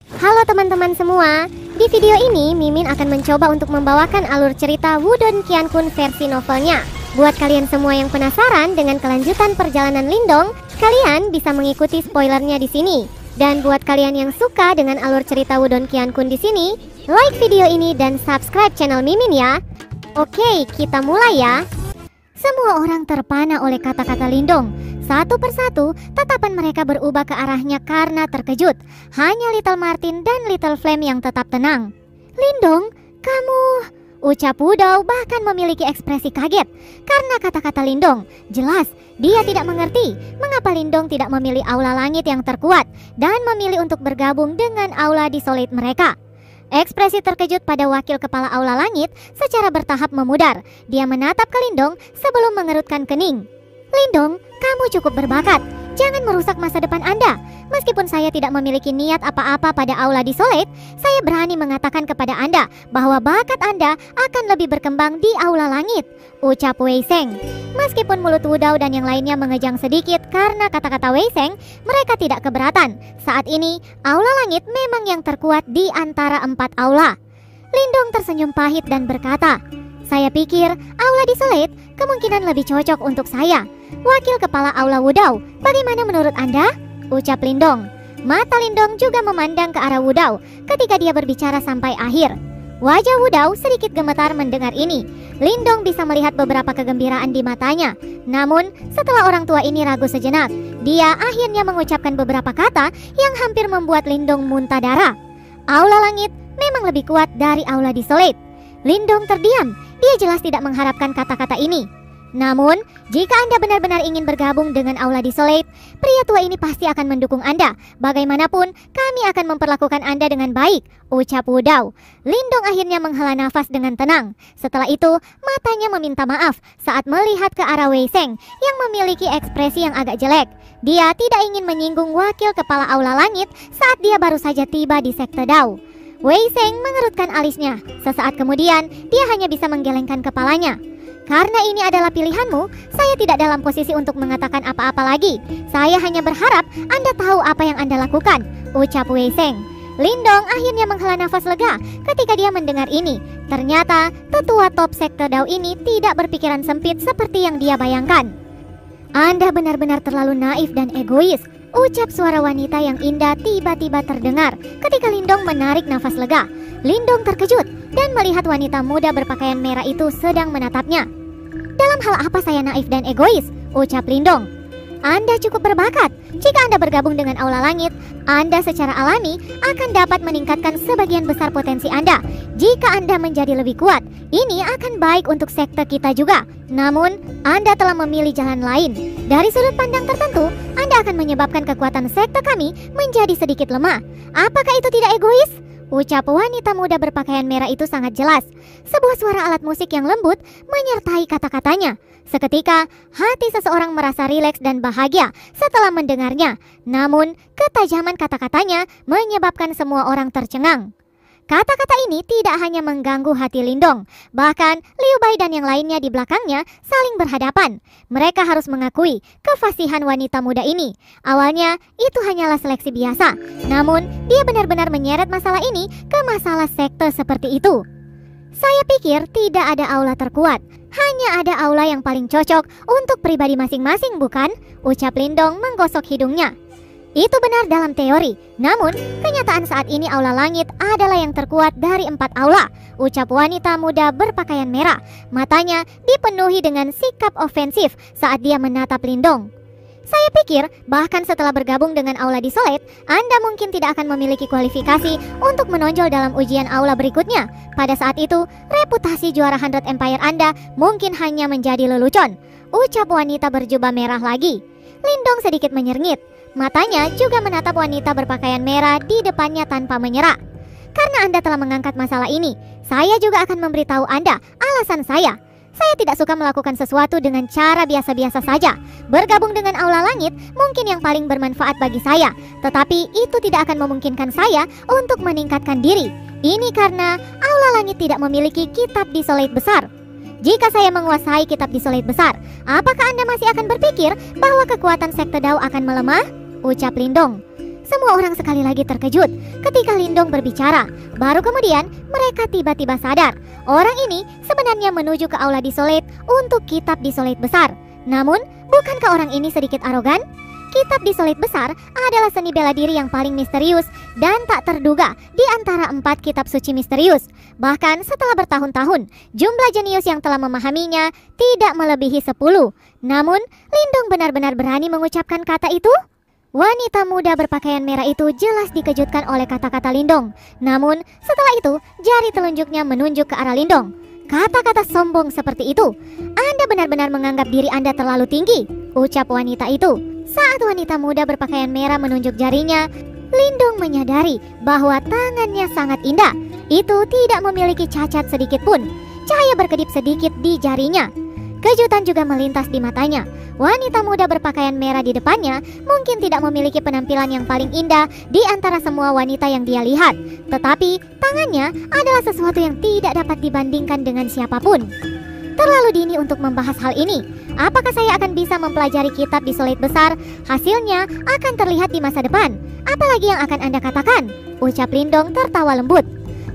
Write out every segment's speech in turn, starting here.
Halo teman-teman semua, di video ini Mimin akan mencoba untuk membawakan alur cerita Wudong Qiankun versi novelnya. Buat kalian semua yang penasaran dengan kelanjutan perjalanan Lindong, kalian bisa mengikuti spoilernya di sini. Dan buat kalian yang suka dengan alur cerita Wudong Qiankun di sini, like video ini dan subscribe channel Mimin ya. Oke, kita mulai ya. Semua orang terpana oleh kata-kata Lindong. Satu persatu, tatapan mereka berubah ke arahnya karena terkejut. Hanya Little Martin dan Little Flame yang tetap tenang. Lindong, kamu... Ucap Wudao bahkan memiliki ekspresi kaget. Karena kata-kata Lindong, jelas dia tidak mengerti mengapa Lindong tidak memilih aula langit yang terkuat dan memilih untuk bergabung dengan aula Desolate mereka. Ekspresi terkejut pada wakil kepala aula langit secara bertahap memudar. Dia menatap ke Lindong sebelum mengerutkan kening. Lindong, kamu cukup berbakat. Jangan merusak masa depan Anda. Meskipun saya tidak memiliki niat apa-apa pada aula Desolate, saya berani mengatakan kepada Anda bahwa bakat Anda akan lebih berkembang di aula langit, ucap Wei Sheng. Meskipun mulut Wudao dan yang lainnya mengejang sedikit karena kata-kata Wei Sheng, mereka tidak keberatan. Saat ini, aula langit memang yang terkuat di antara 4 aula. Lindong tersenyum pahit dan berkata, saya pikir aula Desolate kemungkinan lebih cocok untuk saya. Wakil kepala aula Wudao, bagaimana menurut Anda? Ucap Lindong. Mata Lindong juga memandang ke arah Wudao ketika dia berbicara sampai akhir. Wajah Wudao sedikit gemetar mendengar ini. Lindong bisa melihat beberapa kegembiraan di matanya. Namun, setelah orang tua ini ragu sejenak, dia akhirnya mengucapkan beberapa kata yang hampir membuat Lindong muntah darah. Aula langit memang lebih kuat dari aula Desolate. Lindong terdiam. Dia jelas tidak mengharapkan kata-kata ini. Namun, jika Anda benar-benar ingin bergabung dengan aula Desolate, pria tua ini pasti akan mendukung Anda. Bagaimanapun, kami akan memperlakukan Anda dengan baik, ucap Wudao. Lindong akhirnya menghela nafas dengan tenang. Setelah itu, matanya meminta maaf saat melihat ke arah Wei Sheng yang memiliki ekspresi yang agak jelek. Dia tidak ingin menyinggung wakil kepala aula langit saat dia baru saja tiba di sekte Dao. Wei Sheng mengerutkan alisnya. Sesaat kemudian, dia hanya bisa menggelengkan kepalanya. Karena ini adalah pilihanmu, saya tidak dalam posisi untuk mengatakan apa-apa lagi. Saya hanya berharap Anda tahu apa yang Anda lakukan, ucap Wei Sheng. Lindong akhirnya menghela nafas lega ketika dia mendengar ini. Ternyata, tetua top sekte Dao ini tidak berpikiran sempit seperti yang dia bayangkan. Anda benar-benar terlalu naif dan egois, ucap suara wanita yang indah tiba-tiba terdengar ketika Lindong menarik nafas lega. Lindong terkejut dan melihat wanita muda berpakaian merah itu sedang menatapnya. Dalam hal apa saya naif dan egois? Ucap Lindong. Anda cukup berbakat. Jika Anda bergabung dengan aula langit, Anda secara alami akan dapat meningkatkan sebagian besar potensi Anda. Jika Anda menjadi lebih kuat, ini akan baik untuk sekte kita juga. Namun, Anda telah memilih jalan lain. Dari sudut pandang tertentu, Anda akan menyebabkan kekuatan sekte kami menjadi sedikit lemah. Apakah itu tidak egois? Ucap wanita muda berpakaian merah itu sangat jelas. Sebuah suara alat musik yang lembut menyertai kata-katanya. Seketika, hati seseorang merasa rileks dan bahagia setelah mendengarnya. Namun, ketajaman kata-katanya menyebabkan semua orang tercengang. Kata-kata ini tidak hanya mengganggu hati Lindong, bahkan Liu Bai dan yang lainnya di belakangnya saling berhadapan. Mereka harus mengakui kefasihan wanita muda ini. Awalnya itu hanyalah seleksi biasa, namun dia benar-benar menyeret masalah ini ke masalah sekte seperti itu. Saya pikir tidak ada aula terkuat, hanya ada aula yang paling cocok untuk pribadi masing-masing, bukan? Ucap Lindong menggosok hidungnya. Itu benar dalam teori, namun kenyataan saat ini aula langit adalah yang terkuat dari 4 aula, ucap wanita muda berpakaian merah. Matanya dipenuhi dengan sikap ofensif saat dia menatap Lindong. Saya pikir bahkan setelah bergabung dengan aula Desolate, Anda mungkin tidak akan memiliki kualifikasi untuk menonjol dalam ujian aula berikutnya. Pada saat itu, reputasi juara 100 Empire Anda mungkin hanya menjadi lelucon, ucap wanita berjubah merah lagi. Lindong sedikit menyerngit. Matanya juga menatap wanita berpakaian merah di depannya tanpa menyerah. Karena Anda telah mengangkat masalah ini, saya juga akan memberitahu Anda alasan saya. Saya tidak suka melakukan sesuatu dengan cara biasa-biasa saja. Bergabung dengan aula langit mungkin yang paling bermanfaat bagi saya, tetapi itu tidak akan memungkinkan saya untuk meningkatkan diri. Ini karena aula langit tidak memiliki kitab Desolate besar. Jika saya menguasai kitab Desolate besar, apakah Anda masih akan berpikir bahwa kekuatan sekte Dao akan melemah? Ucap Lindong. Semua orang sekali lagi terkejut ketika Lindong berbicara. Baru kemudian mereka tiba-tiba sadar orang ini sebenarnya menuju ke aula Desolate untuk kitab Desolate besar. Namun, bukankah orang ini sedikit arogan? Kitab Desolate besar adalah seni bela diri yang paling misterius dan tak terduga di antara 4 kitab suci misterius. Bahkan setelah bertahun-tahun, jumlah jenius yang telah memahaminya tidak melebihi 10. Namun, Lindong benar-benar berani mengucapkan kata itu? Wanita muda berpakaian merah itu jelas dikejutkan oleh kata-kata Lindong. Namun, setelah itu, jari telunjuknya menunjuk ke arah Lindong. Kata-kata sombong seperti itu. Anda benar-benar menganggap diri Anda terlalu tinggi, ucap wanita itu. Saat wanita muda berpakaian merah menunjuk jarinya, Lindong menyadari bahwa tangannya sangat indah. Itu tidak memiliki cacat sedikit pun. Cahaya berkedip sedikit di jarinya. Kejutan juga melintas di matanya. Wanita muda berpakaian merah di depannya mungkin tidak memiliki penampilan yang paling indah di antara semua wanita yang dia lihat. Tetapi tangannya adalah sesuatu yang tidak dapat dibandingkan dengan siapapun. Terlalu dini untuk membahas hal ini. Apakah saya akan bisa mempelajari kitab Desolate besar? Hasilnya akan terlihat di masa depan. Apalagi yang akan Anda katakan? Ucap Lindong tertawa lembut.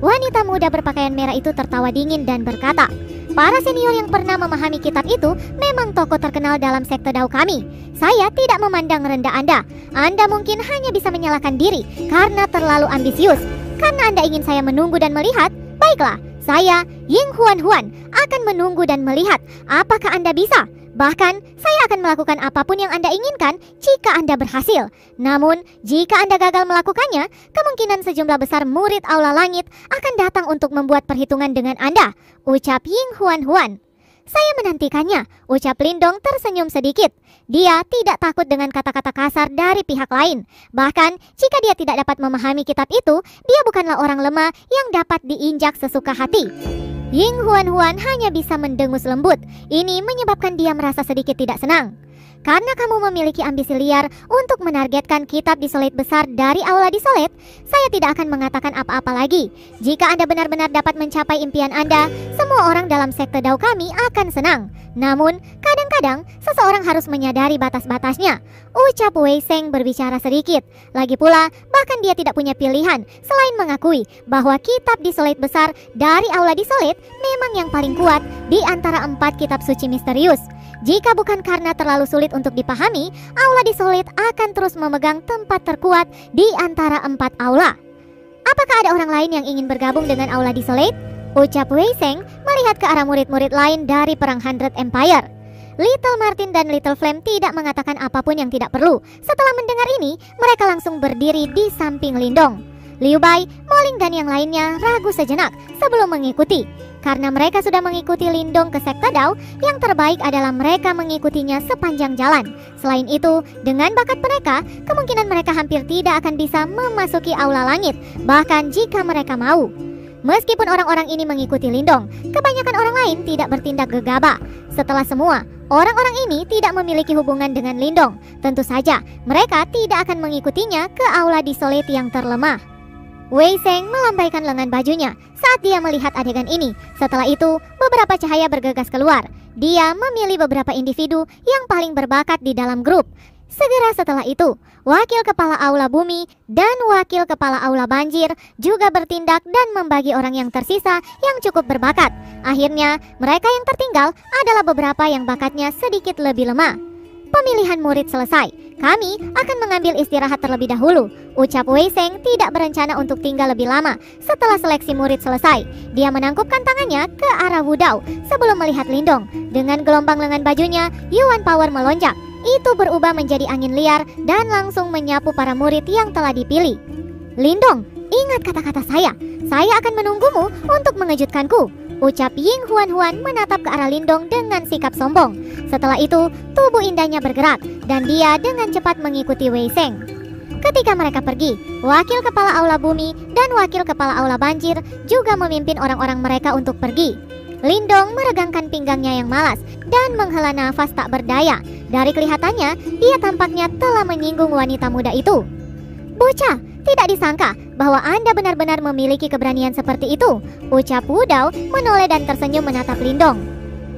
Wanita muda berpakaian merah itu tertawa dingin dan berkata, para senior yang pernah memahami kitab itu memang tokoh terkenal dalam sekte Dao kami. Saya tidak memandang rendah Anda. Anda mungkin hanya bisa menyalahkan diri karena terlalu ambisius. Karena Anda ingin saya menunggu dan melihat, baiklah, saya, Ying Huan, akan menunggu dan melihat apakah Anda bisa. Bahkan, saya akan melakukan apapun yang Anda inginkan jika Anda berhasil. Namun, jika Anda gagal melakukannya, kemungkinan sejumlah besar murid Aula Langit akan datang untuk membuat perhitungan dengan Anda, ucap Ying Huan. Saya menantikannya, ucap Lindong tersenyum sedikit. Dia tidak takut dengan kata-kata kasar dari pihak lain. Bahkan, jika dia tidak dapat memahami kitab itu, dia bukanlah orang lemah yang dapat diinjak sesuka hati. Ying Huan hanya bisa mendengus lembut. Ini menyebabkan dia merasa sedikit tidak senang. Karena kamu memiliki ambisi liar untuk menargetkan kitab Desolate besar dari Aula Desolate, saya tidak akan mengatakan apa-apa lagi. Jika Anda benar-benar dapat mencapai impian Anda, semua orang dalam sekte Dao kami akan senang. Namun, kadang-kadang seseorang harus menyadari batas-batasnya, ucap Wei Seng berbicara sedikit. Lagi pula, bahkan dia tidak punya pilihan selain mengakui bahwa kitab Desolate besar dari Aula Desolate memang yang paling kuat di antara 4 kitab suci misterius. Jika bukan karena terlalu sulit untuk dipahami, Aula Desolate akan terus memegang tempat terkuat di antara 4 aula. Apakah ada orang lain yang ingin bergabung dengan Aula Desolate? Ucap Wei Seng melihat ke arah murid-murid lain dari Perang 100 Empire. Little Martin dan Little Flame tidak mengatakan apapun yang tidak perlu. Setelah mendengar ini, mereka langsung berdiri di samping Lindong. Liu Bai, Moling dan yang lainnya ragu sejenak sebelum mengikuti. Karena mereka sudah mengikuti Lindong ke sekte Dao, yang terbaik adalah mereka mengikutinya sepanjang jalan. Selain itu, dengan bakat mereka, kemungkinan mereka hampir tidak akan bisa memasuki Aula Langit, bahkan jika mereka mau. Meskipun orang-orang ini mengikuti Lindong, kebanyakan orang lain tidak bertindak gegabah. Setelah semua, orang-orang ini tidak memiliki hubungan dengan Lindong. Tentu saja, mereka tidak akan mengikutinya ke Aula Desolate yang terlemah. Wei Seng melambaikan lengan bajunya saat dia melihat adegan ini. Setelah itu, beberapa cahaya bergegas keluar. Dia memilih beberapa individu yang paling berbakat di dalam grup. Segera setelah itu, Wakil Kepala Aula Bumi dan Wakil Kepala Aula Banjir juga bertindak dan membagi orang yang tersisa yang cukup berbakat. Akhirnya, mereka yang tertinggal adalah beberapa yang bakatnya sedikit lebih lemah. Pemilihan murid selesai. Kami akan mengambil istirahat terlebih dahulu, ucap Wei Seng tidak berencana untuk tinggal lebih lama setelah seleksi murid selesai. Dia menangkupkan tangannya ke arah Wudao sebelum melihat Lindong. Dengan gelombang lengan bajunya, Yuan Power melonjak. Itu berubah menjadi angin liar dan langsung menyapu para murid yang telah dipilih. Lindong, ingat kata-kata saya. Saya akan menunggumu untuk mengejutkanku, ucap Ying Huan menatap ke arah Lindong dengan sikap sombong. Setelah itu, tubuh indahnya bergerak dan dia dengan cepat mengikuti Wei Seng. Ketika mereka pergi, Wakil Kepala Aula Bumi dan Wakil Kepala Aula Banjir juga memimpin orang-orang mereka untuk pergi. Lindong meregangkan pinggangnya yang malas dan menghela nafas tak berdaya. Dari kelihatannya, dia tampaknya telah menyinggung wanita muda itu. Bocah, tidak disangka bahwa Anda benar-benar memiliki keberanian seperti itu, ucap Wudao menoleh dan tersenyum menatap Lindong.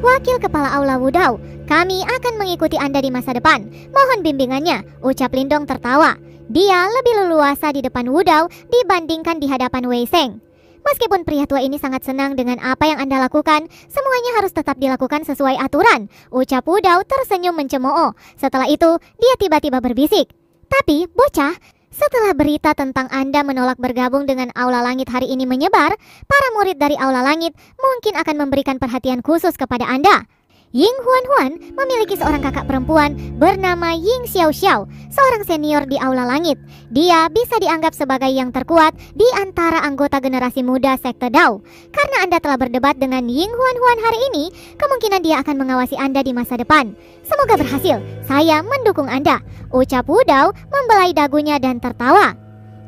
Wakil Kepala Aula Wudao, kami akan mengikuti Anda di masa depan. Mohon bimbingannya, ucap Lindong tertawa. Dia lebih leluasa di depan Wudao dibandingkan di hadapan Wei Sheng. Meskipun pria tua ini sangat senang dengan apa yang Anda lakukan, semuanya harus tetap dilakukan sesuai aturan, ucap Wudao tersenyum mencemooh. Setelah itu, dia tiba-tiba berbisik. Tapi, bocah, setelah berita tentang Anda menolak bergabung dengan Aula Langit hari ini menyebar, para murid dari Aula Langit mungkin akan memberikan perhatian khusus kepada Anda. Ying Huan memiliki seorang kakak perempuan bernama Ying Xiao, seorang senior di Aula Langit. Dia bisa dianggap sebagai yang terkuat di antara anggota generasi muda Sekte Dao. Karena Anda telah berdebat dengan Ying Huan hari ini, kemungkinan dia akan mengawasi Anda di masa depan. Semoga berhasil, saya mendukung Anda, ucap Wudao membelai dagunya dan tertawa.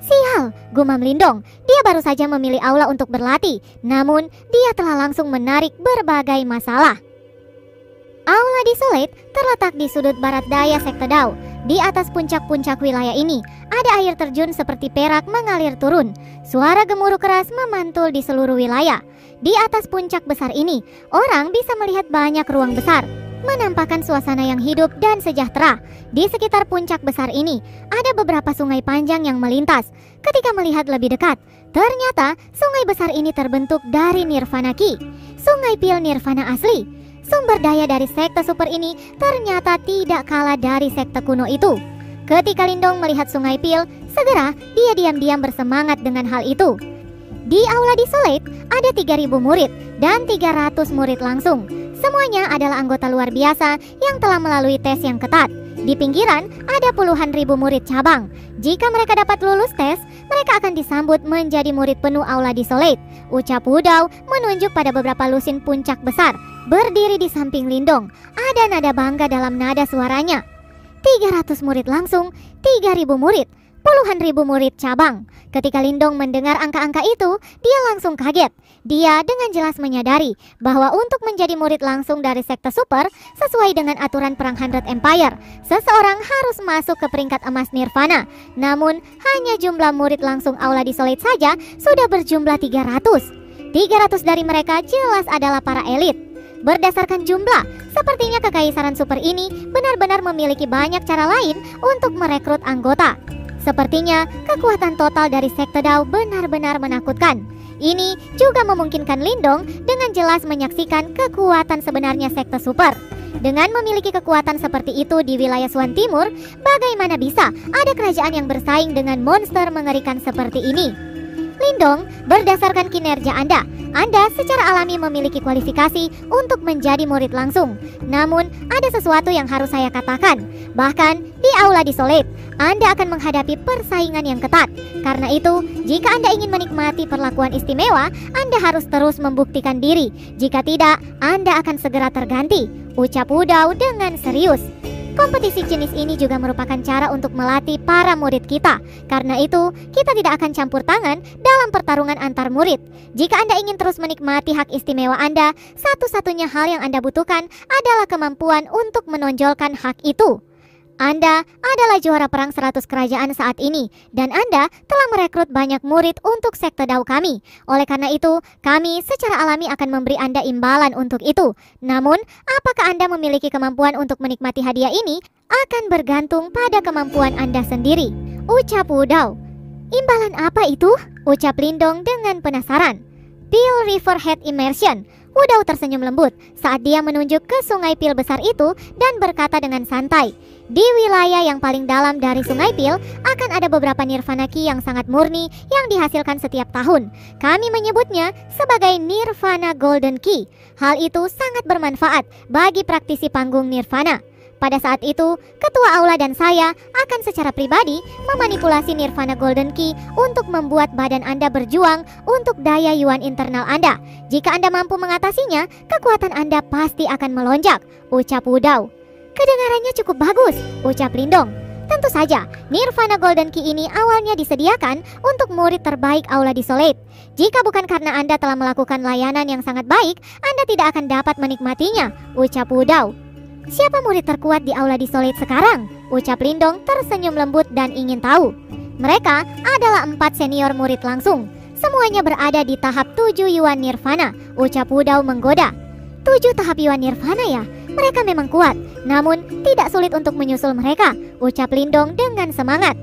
Sial, gumam Lindong. Dia baru saja memilih aula untuk berlatih, namun dia telah langsung menarik berbagai masalah. Aula Desolate terletak di sudut barat daya Sekte Dao. Di atas puncak-puncak wilayah ini, ada air terjun seperti perak mengalir turun. Suara gemuruh keras memantul di seluruh wilayah. Di atas puncak besar ini, orang bisa melihat banyak ruang besar, menampakkan suasana yang hidup dan sejahtera. Di sekitar puncak besar ini, ada beberapa sungai panjang yang melintas. Ketika melihat lebih dekat, ternyata sungai besar ini terbentuk dari Nirvana Ki, Sungai Pil Nirvana asli. Sumber daya dari sekte super ini ternyata tidak kalah dari sekte kuno itu. Ketika Lindong melihat Sungai Pil, segera dia diam-diam bersemangat dengan hal itu. Di Aula Desolate ada 3.000 murid dan 300 murid langsung. Semuanya adalah anggota luar biasa yang telah melalui tes yang ketat. Di pinggiran ada puluhan ribu murid cabang. Jika mereka dapat lulus tes, mereka akan disambut menjadi murid penuh Aula Desolate, ucap Wudao menunjuk pada beberapa lusin puncak besar berdiri di samping Lindong. Ada nada bangga dalam nada suaranya. 300 murid langsung, 3.000 murid, puluhan ribu murid cabang. Ketika Lindong mendengar angka-angka itu, dia langsung kaget. Dia dengan jelas menyadari bahwa untuk menjadi murid langsung dari sekte super, sesuai dengan aturan perang 100 Empire, seseorang harus masuk ke peringkat emas Nirvana. Namun, hanya jumlah murid langsung Aula Desolate saja sudah berjumlah 300. 300 dari mereka jelas adalah para elit. Berdasarkan jumlah, sepertinya kekaisaran super ini benar-benar memiliki banyak cara lain untuk merekrut anggota. Sepertinya kekuatan total dari sekte Dao benar-benar menakutkan. Ini juga memungkinkan Lindong dengan jelas menyaksikan kekuatan sebenarnya sekte super. Dengan memiliki kekuatan seperti itu di wilayah Swan Timur, bagaimana bisa ada kerajaan yang bersaing dengan monster mengerikan seperti ini? Lindong, berdasarkan kinerja Anda secara alami memiliki kualifikasi untuk menjadi murid langsung. Namun, ada sesuatu yang harus saya katakan. Bahkan, di Aula Desolate, Anda akan menghadapi persaingan yang ketat. Karena itu, jika Anda ingin menikmati perlakuan istimewa, Anda harus terus membuktikan diri. Jika tidak, Anda akan segera terganti, ucap Wudao dengan serius. Kompetisi jenis ini juga merupakan cara untuk melatih para murid kita. Karena itu, kita tidak akan campur tangan dalam pertarungan antar murid. Jika Anda ingin terus menikmati hak istimewa Anda, satu-satunya hal yang Anda butuhkan adalah kemampuan untuk menonjolkan hak itu. Anda adalah juara perang 100 kerajaan saat ini, dan Anda telah merekrut banyak murid untuk sekte Dao kami. Oleh karena itu, kami secara alami akan memberi Anda imbalan untuk itu. Namun, apakah Anda memiliki kemampuan untuk menikmati hadiah ini akan bergantung pada kemampuan Anda sendiri, ucap Wudao. Imbalan apa itu? Ucap Lindong dengan penasaran. Pil Riverhead Immersion. Wudao tersenyum lembut saat dia menunjuk ke sungai Pil besar itu dan berkata dengan santai, di wilayah yang paling dalam dari sungai Pil akan ada beberapa Nirvana Ki yang sangat murni yang dihasilkan setiap tahun. Kami menyebutnya sebagai Nirvana Golden Ki. Hal itu sangat bermanfaat bagi praktisi panggung Nirvana. Pada saat itu, ketua aula dan saya akan secara pribadi memanipulasi Nirvana Golden Ki untuk membuat badan Anda berjuang untuk daya yuan internal Anda. Jika Anda mampu mengatasinya, kekuatan Anda pasti akan melonjak, ucap Wudao. Kedengarannya cukup bagus, ucap Lindong. Tentu saja, Nirvana Golden Ki ini awalnya disediakan untuk murid terbaik Aula Desolate. Jika bukan karena Anda telah melakukan layanan yang sangat baik, Anda tidak akan dapat menikmatinya, ucap Wudao. Siapa murid terkuat di Aula Desolate sekarang? Ucap Lindong tersenyum lembut dan ingin tahu. Mereka adalah 4 senior murid langsung. Semuanya berada di tahap 7 Yuan Nirvana, ucap Wudao menggoda. 7 tahap Yuan Nirvana ya? Mereka memang kuat, namun tidak sulit untuk menyusul mereka, ucap Lindong dengan semangat.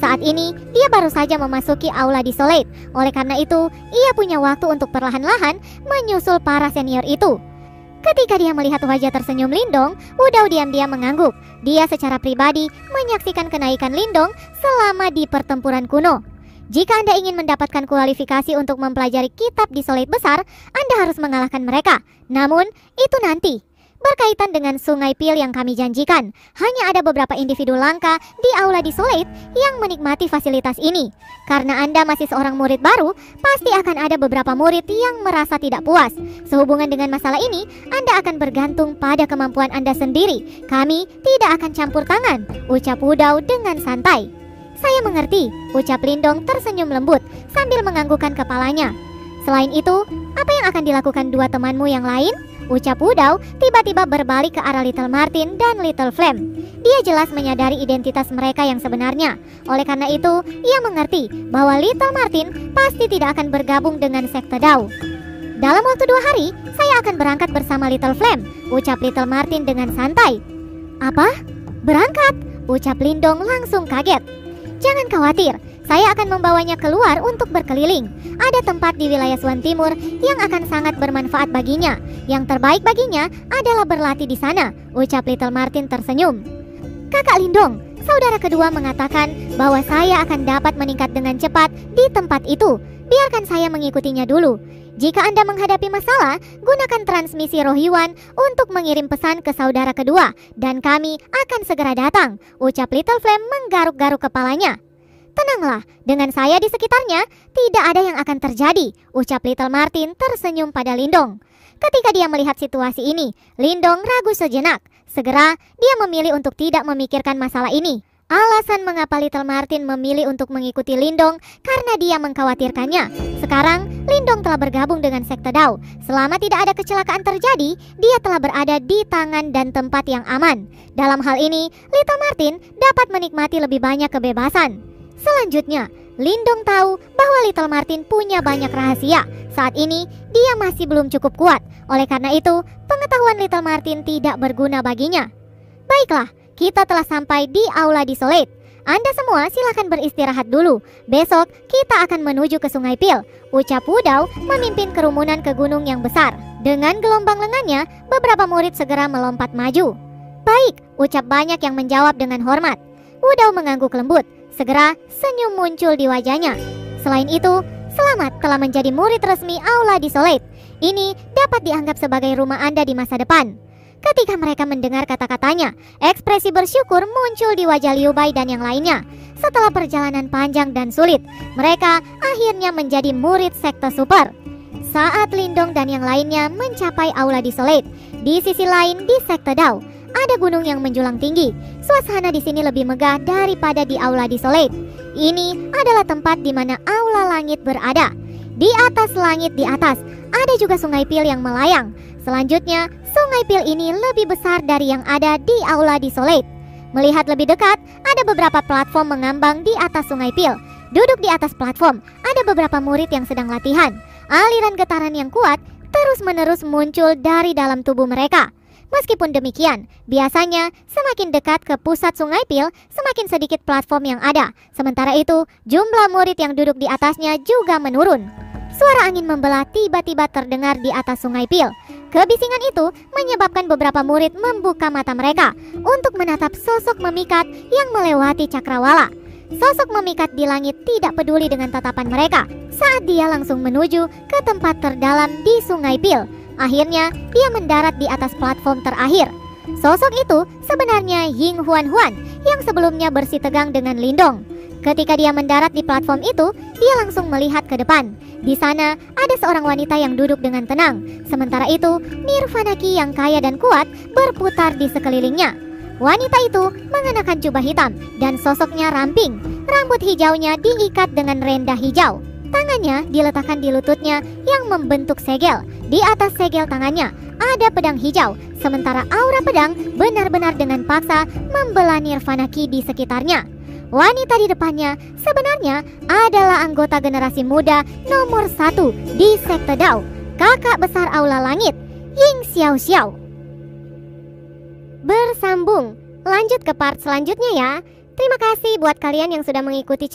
Saat ini, dia baru saja memasuki Aula Desolate. Oleh karena itu, ia punya waktu untuk perlahan-lahan menyusul para senior itu. Ketika dia melihat wajah tersenyum Lindong, Wudao diam-diam mengangguk. Dia secara pribadi menyaksikan kenaikan Lindong selama di pertempuran kuno. Jika Anda ingin mendapatkan kualifikasi untuk mempelajari kitab Desolate besar, Anda harus mengalahkan mereka. Namun, itu nanti. Berkaitan dengan Sungai Pil yang kami janjikan, hanya ada beberapa individu langka di Aula Desolate yang menikmati fasilitas ini. Karena Anda masih seorang murid baru, pasti akan ada beberapa murid yang merasa tidak puas. Sehubungan dengan masalah ini, Anda akan bergantung pada kemampuan Anda sendiri. Kami tidak akan campur tangan, ucap Wudao dengan santai. Saya mengerti, ucap Lindong tersenyum lembut sambil menganggukkan kepalanya. Selain itu, apa yang akan dilakukan dua temanmu yang lain? Ucap Wudao tiba-tiba berbalik ke arah Little Martin dan Little Flame. Dia jelas menyadari identitas mereka yang sebenarnya. Oleh karena itu, ia mengerti bahwa Little Martin pasti tidak akan bergabung dengan sekte Dao. Dalam waktu 2 hari, saya akan berangkat bersama Little Flame, ucap Little Martin dengan santai. Apa? Berangkat? Ucap Lindong langsung kaget. Jangan khawatir, saya akan membawanya keluar untuk berkeliling. Ada tempat di wilayah Swan Timur yang akan sangat bermanfaat baginya. Yang terbaik baginya adalah berlatih di sana, ucap Little Martin tersenyum. Kakak Lindong, saudara kedua mengatakan bahwa saya akan dapat meningkat dengan cepat di tempat itu. Biarkan saya mengikutinya dulu. Jika Anda menghadapi masalah, gunakan transmisi roh Yuan untuk mengirim pesan ke saudara kedua, dan kami akan segera datang, ucap Little Flame menggaruk-garuk kepalanya. Tenanglah, dengan saya di sekitarnya, tidak ada yang akan terjadi, ucap Little Martin tersenyum pada Lindong. Ketika dia melihat situasi ini, Lindong ragu sejenak. Segera, dia memilih untuk tidak memikirkan masalah ini. Alasan mengapa Little Martin memilih untuk mengikuti Lindong karena dia mengkhawatirkannya. Sekarang, Lindong telah bergabung dengan sekte Dao. Selama tidak ada kecelakaan terjadi, dia telah berada di tangan dan tempat yang aman. Dalam hal ini, Little Martin dapat menikmati lebih banyak kebebasan. Selanjutnya, Lindong tahu bahwa Little Martin punya banyak rahasia. Saat ini, dia masih belum cukup kuat. Oleh karena itu, pengetahuan Little Martin tidak berguna baginya. Baiklah, kita telah sampai di Aula Desolate. Anda semua silakan beristirahat dulu. Besok kita akan menuju ke Sungai Pil, ucap Wudao memimpin kerumunan ke gunung yang besar. Dengan gelombang lengannya, beberapa murid segera melompat maju. Baik, ucap banyak yang menjawab dengan hormat. Wudao mengangguk lembut. Segera senyum muncul di wajahnya. Selain itu, selamat telah menjadi murid resmi Aula Desolate. Ini dapat dianggap sebagai rumah Anda di masa depan. Ketika mereka mendengar kata-katanya, ekspresi bersyukur muncul di wajah Liu Bai dan yang lainnya. Setelah perjalanan panjang dan sulit, mereka akhirnya menjadi murid sekte super. Saat Lindong dan yang lainnya mencapai Aula Desolate, di sisi lain di sekte Dao, ada gunung yang menjulang tinggi. Suasana di sini lebih megah daripada di Aula Desolate. Ini adalah tempat di mana Aula Langit berada. Di atas langit di atas, ada juga Sungai Pil yang melayang. Selanjutnya, Sungai Pil ini lebih besar dari yang ada di Aula Desolate. Melihat lebih dekat, ada beberapa platform mengambang di atas Sungai Pil. Duduk di atas platform, ada beberapa murid yang sedang latihan. Aliran getaran yang kuat terus-menerus muncul dari dalam tubuh mereka. Meskipun demikian, biasanya semakin dekat ke pusat Sungai Pil, semakin sedikit platform yang ada. Sementara itu, jumlah murid yang duduk di atasnya juga menurun. Suara angin membelah tiba-tiba terdengar di atas Sungai Pil. Kebisingan itu menyebabkan beberapa murid membuka mata mereka untuk menatap sosok memikat yang melewati cakrawala. Sosok memikat di langit tidak peduli dengan tatapan mereka saat dia langsung menuju ke tempat terdalam di Sungai Pil. Akhirnya, dia mendarat di atas platform terakhir. Sosok itu sebenarnya Ying Huan Huan yang sebelumnya bersitegang dengan Lindong. Ketika dia mendarat di platform itu, dia langsung melihat ke depan. Di sana, ada seorang wanita yang duduk dengan tenang. Sementara itu, Nirvana Ki yang kaya dan kuat berputar di sekelilingnya. Wanita itu mengenakan jubah hitam dan sosoknya ramping. Rambut hijaunya diikat dengan renda hijau. Tangannya diletakkan di lututnya yang membentuk segel. Di atas segel tangannya ada pedang hijau, sementara aura pedang benar-benar dengan paksa membelah Nirvana Ki di sekitarnya. Wanita di depannya sebenarnya adalah anggota generasi muda nomor 1 di sekte Dao, kakak besar Aula Langit, Ying Xiao Xiao. Bersambung, lanjut ke part selanjutnya ya. Terima kasih buat kalian yang sudah mengikuti